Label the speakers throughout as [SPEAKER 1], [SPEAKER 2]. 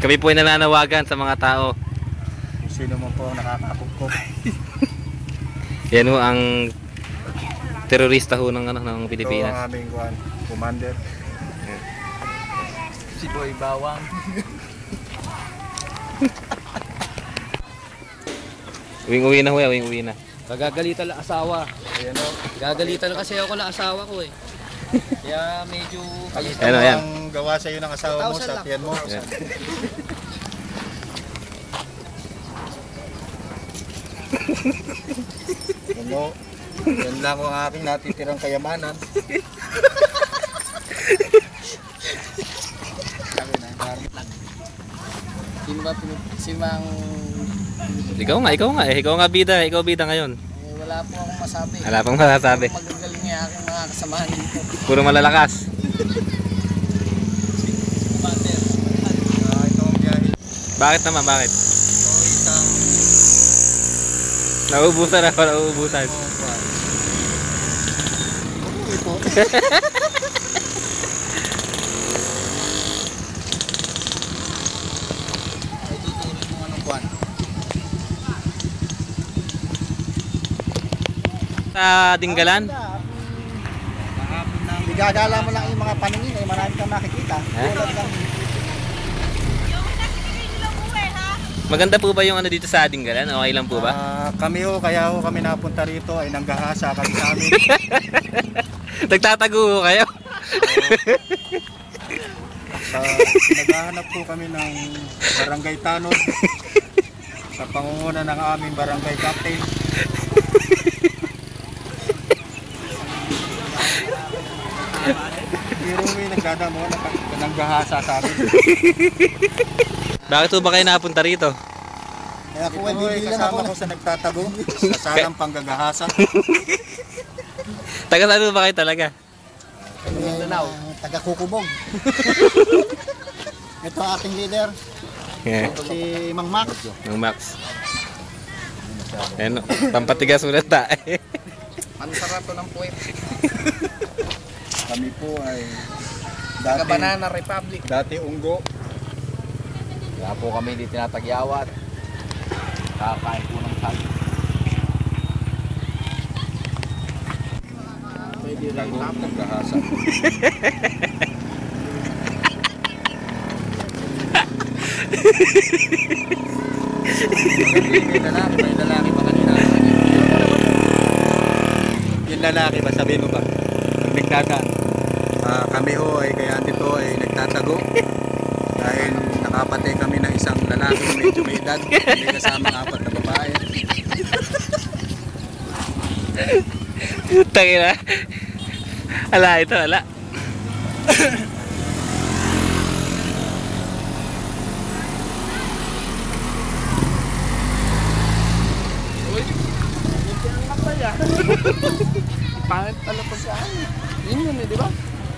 [SPEAKER 1] Kami po ay nananawagan sa mga tao.
[SPEAKER 2] Sino mo po nakakapugkop?
[SPEAKER 1] Yan ho ang terorista ho ng, ng Pilipinas.
[SPEAKER 2] Ito ang aming commander.
[SPEAKER 3] Si Boy Bawang.
[SPEAKER 1] Uwing-uwi na ho, uwing-uwi na.
[SPEAKER 3] Kagagalitan lang asawa.
[SPEAKER 2] Ayan o.
[SPEAKER 3] Gagalitan lang kasi ako lang asawa ko eh. Kaya medyo...
[SPEAKER 2] Ito
[SPEAKER 1] Ano, yan.
[SPEAKER 2] ang gawa sa'yo ng asawa mo
[SPEAKER 3] 1,000
[SPEAKER 2] sa
[SPEAKER 3] lang.
[SPEAKER 2] tiyan mo.
[SPEAKER 1] Yan.
[SPEAKER 2] Ano? Yan lang ang aking natitirang kayamanan.
[SPEAKER 3] Sino bang...
[SPEAKER 1] Ikaw nga eh. Ikaw bida ngayon.
[SPEAKER 3] wala po akong masabi.
[SPEAKER 1] Wala pang masasabi.
[SPEAKER 3] Magagaling niya aking mga kasamahan dito.
[SPEAKER 1] Puro malalakas.
[SPEAKER 3] Commander.
[SPEAKER 2] Ito ang biyahe.
[SPEAKER 1] Bakit naman? Bakit?
[SPEAKER 2] Ito isang...
[SPEAKER 1] Nauubusan ako, nauubusan.
[SPEAKER 2] Uwi po. Itutulog mo anong buwan.
[SPEAKER 1] Sa Dinggalan?
[SPEAKER 2] Igagala mo lang yung mga paningin eh, marami kang makikita.
[SPEAKER 1] Maganda po ba yung ano dito sa Dinggalan? Okay lang po ba?
[SPEAKER 2] Kami kaya kami napunta rito ay nanggahasa kami sa amin.
[SPEAKER 1] Nagtatago ho kayo?
[SPEAKER 2] Naghahanap po kami ng barangay tanod sa pangunguna ng aming barangay captain. Pero may nagdadamo na nanggahasa sa amin.
[SPEAKER 1] Bakit po ba kayo napunta rito?
[SPEAKER 2] Kaya ako ay bibilan ako sa nagtatago sa salang panggagahasa.
[SPEAKER 1] Taga saan ba kayo talaga?
[SPEAKER 2] Taga Kukubog. Ito ang ating leader,
[SPEAKER 1] Yeah.
[SPEAKER 2] si Mang Max.
[SPEAKER 1] Ng Max. Ano, pampatigas ulit tayo.
[SPEAKER 3] Ano sarap to ng puwet?
[SPEAKER 2] Kami po ay
[SPEAKER 3] Taga Banana Republic.
[SPEAKER 2] dati unggo.
[SPEAKER 3] Kaya po kami hindi tinatagyawat. Kakain po ng sal.
[SPEAKER 2] Pwede lang naggahasa. May lalaki ba kanina? Yung lalaki ba, sabihin mo ba? Pag nagdadaan. Kami ay kaya dito ay nagtatago. Dahil nakapatay kami ng isang lalaki medyo may edad. May kasamang 4 na babae.
[SPEAKER 1] Tangina. Ala, ito, ala.
[SPEAKER 3] Pangit pala po siya. Yun yun eh, di ba?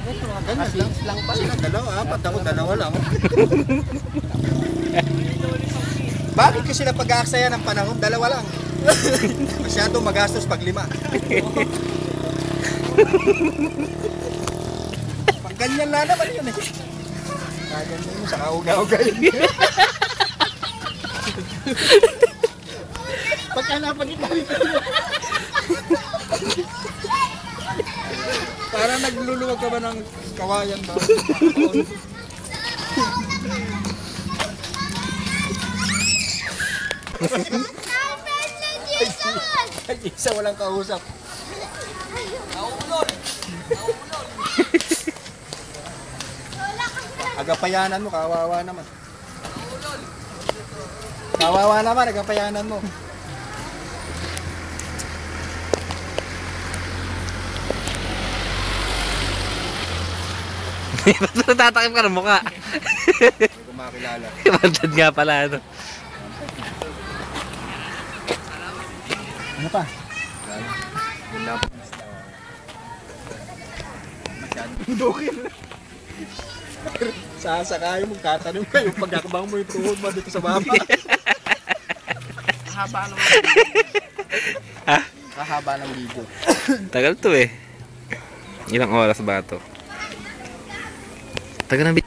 [SPEAKER 2] Ganyan lang pala. Sila dalawa, apat ako dalawa lang. Bakit ko sila pag-aaksaya ng panahon? Dalawa lang. Masyado magastos pag 5. Pag ganyan na naman yun eh. Ganyan mo sa kauga-uga yun. Pagka napagita rin parang nagluluwag ka ba ng kawayan ba? Ay, isa walang kausap.
[SPEAKER 3] Naulol!
[SPEAKER 2] Agapayanan mo, kawawa naman. Kawawa naman, agapayanan mo.
[SPEAKER 1] Ba't natatakip ka ng mukha?
[SPEAKER 2] Hindi ko makilala.
[SPEAKER 1] Bantad nga pala, ano.
[SPEAKER 2] Ano pa? Dokil. Sasakayo mo, tatanong kayo pagkakabang mo yung tuhod mo dito sa baba.
[SPEAKER 3] Kahaba ng
[SPEAKER 1] Ha?
[SPEAKER 3] Kahaba ng video.
[SPEAKER 1] Tagal to eh. Ilang oras ba to? Tagal ng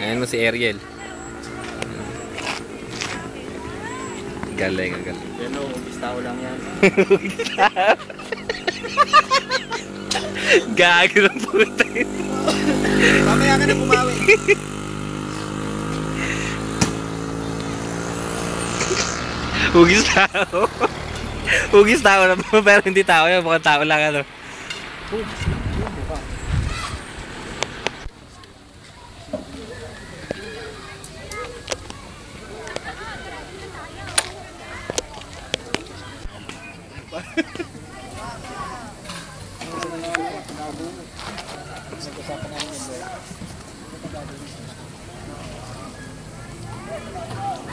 [SPEAKER 1] Ayan mo si Ariel. Galing, ang galing.
[SPEAKER 2] Yan o, umpis tao lang yan.
[SPEAKER 1] Gago ng puta yun.
[SPEAKER 2] Mamaya ka na bumawi.
[SPEAKER 1] Hugis tao. Hugis tao na po, pero hindi tao yan. Mukhang tao lang ano.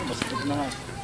[SPEAKER 2] Bastos na nga.